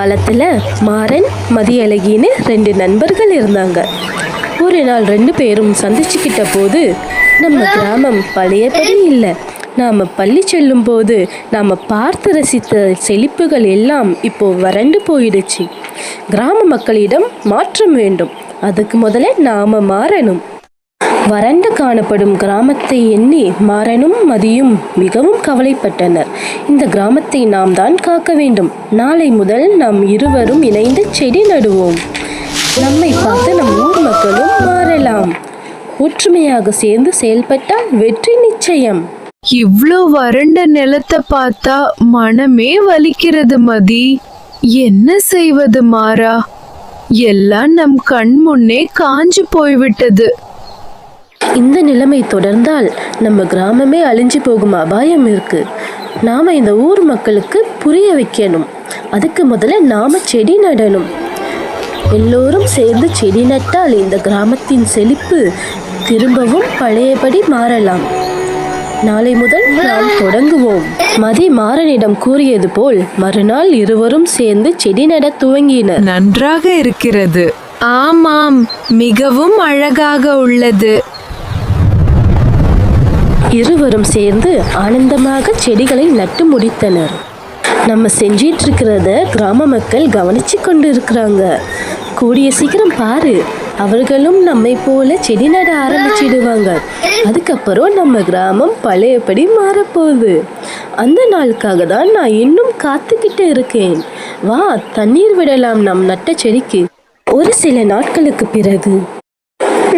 காலத்துல மாறன் மதியழகின்னு 2 நண்பர்கள் இருந்தாங்க. ஒரு நாள் 2 பேரும் சந்திச்சுக்கிட்ட போது, நம்ம கிராமம் பழையபடி இல்லை, நாம் பள்ளி செல்லும் போது நாம் பார்த்து ரசித்த செழிப்புகள் எல்லாம் இப்போ வறண்டு போயிடுச்சு. கிராம மக்களிடம் மாற்றம் வேண்டும், அதுக்கு முதல்ல நாம மாறணும். வறண்டு காணப்படும் கிராமத்தை எண்ணி மாறனும் மதியும் மிகவும் கவலைப்பட்டனர். இந்த கிராமத்தை நாம் தான் காக்க வேண்டும். நாளை முதல் நாம் இருவரும் இணைந்து செடி நடுவோம். நம்மை பார்த்து நம் ஊர் மக்களும் மாறலாம். ஒற்றுமையாக சேர்ந்து செயல்பட்டால் வெற்றி நிச்சயம். இவ்ளோ வறண்ட நிலத்தை பார்த்தா மனமே வலிக்கிறது மதி. என்ன செய்வது மாறா? எல்லாம் நம் கண் முன்னே காஞ்சு போய்விட்டது. இந்த நிலைமை தொடர்ந்தால் நம்ம கிராமமே அழிஞ்சு போகும் அபாயம் இருக்கு. நாம இந்த ஊர் மக்களுக்கு புரிய வைக்கணும். அதுக்கு முதல்ல நாம செடி நடணும். எல்லோரும் சேர்ந்து செடி நட்டால் இந்த கிராமத்தின் செழிப்பு திரும்பவும் பழையபடி மாறலாம். நாளை முதல் நாம் தொடங்குவோம். மதி மாறனிடம் கூறியது போல் மறுநாள் இருவரும் சேர்ந்து செடி நட துவங்கினர். நன்றாக இருக்கிறது. ஆமாம், மிகவும் அழகாக உள்ளது. இருவரும் சேர்ந்து ஆனந்தமாக செடிகளை நட்டு முடித்தனர். நம்ம செஞ்சிட்டு இருக்கிறத கிராம மக்கள் கவனிச்சு கொண்டு இருக்கிறாங்க. கூடிய சீக்கிரம் பாரு, அவர்களும் நம்மை போல செடி நட ஆரம்பிச்சிடுவாங்க. அதுக்கப்புறம் நம்ம கிராமம் பழையபடி மாறப்போகுது. அந்த நாளுக்காக தான் நான் இன்னும் காத்துக்கிட்டு இருக்கேன். வா, தண்ணீர் விடலாம் நம் நட்ட செடிக்கு. ஒரு சில நாட்களுக்கு பிறகு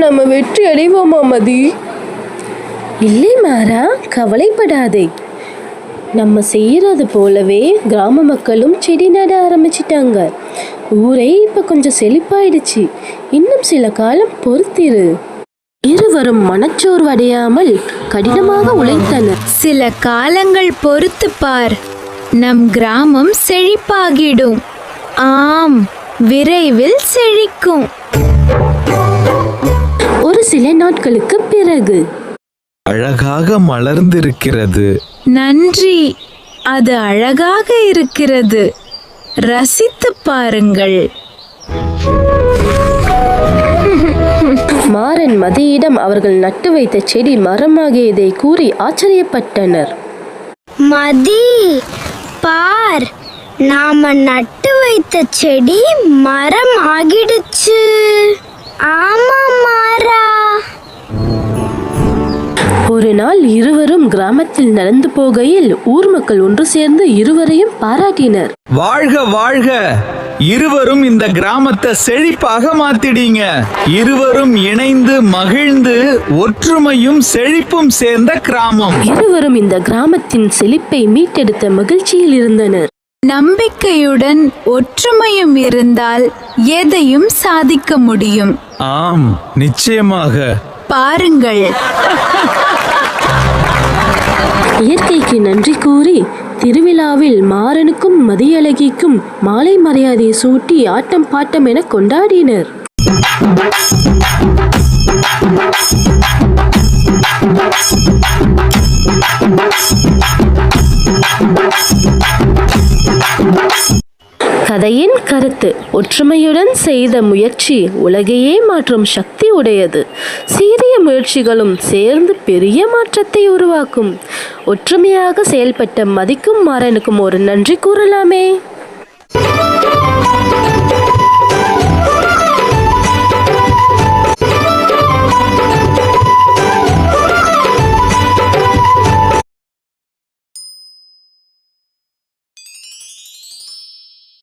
நம்ம வெற்றி அடைவோமா மதி? இல்லை மாறா, கவலைப்படாதே. நம்ம செய்யறது போலவே கிராம மக்களும் செடி நட ஆரம்பிச்சிட்டாங்க. ஊரே இப்ப கொஞ்சம் செழிப்பாயிடுச்சு. இன்னும் சில காலம் பொறுத்திரு. இருவரும் மனச்சோர்வடையாமல் கடினமாக உழைத்தனர். சில காலங்கள் பொறுத்து பார், நம் கிராமம் செழிப்பாகிடும். ஆம், விரைவில் செழிக்கும். ஒரு சில நாட்களுக்கு பிறகு அழகாக மலர்ந்திருக்கிறது. நன்றி, அது அழகாக இருக்கிறது. ரசித்து பாருங்கள். மாறன் மதியிடம் அவர்கள் நட்டு வைத்த செடி மரமாகியதை கூறி ஆச்சரியப்பட்டனர். மதி, பார், நாம நட்டு வைத்த செடி மரம் ஆகிடுச்சு. ஆமா மாறா. ஒரு நாள் இருவரும் கிராமத்தில் நடந்து போகையில் ஊர் மக்கள் ஒன்று சேர்ந்து இருவரையும் பாராட்டினர். வாழ்க வாழ்க, இருவரும் இந்த கிராமத்தை செழிப்பாக மாத்திடீங்க. இருவரும் இணைந்து மகிழ்ந்து ஒற்றுமையும் செழிப்பும் சேர்ந்த கிராமம். இருவரும் இந்த கிராமத்தின் செழிப்பை மீட்டெடுத்த மகிழ்ச்சியில் இருந்தனர். நம்பிக்கையுடன் ஒற்றுமையும் இருந்தால் எதையும் சாதிக்க முடியும். ஆம், நிச்சயமாக. பாருங்கள். இயற்கைக்கு நன்றி கூறி திருவிழாவில் மாறனுக்கும் மதியழகிக்கும் மாலை மரியாதையை சூட்டி ஆட்டம் பாட்டம் என கொண்டாடினர். கதையின் கருத்து: ஒற்றுமையுடன் செய்த முயற்சி உலகையே மாற்றும் சக்தி உடையது. சிறிய முயற்சிகளும் சேர்ந்து பெரிய மாற்றத்தை உருவாக்கும். ஒற்றுமையாக செயல்பட்ட மதிக்கும் மாறனுக்கும் ஒரு நன்றி கூறலாமே.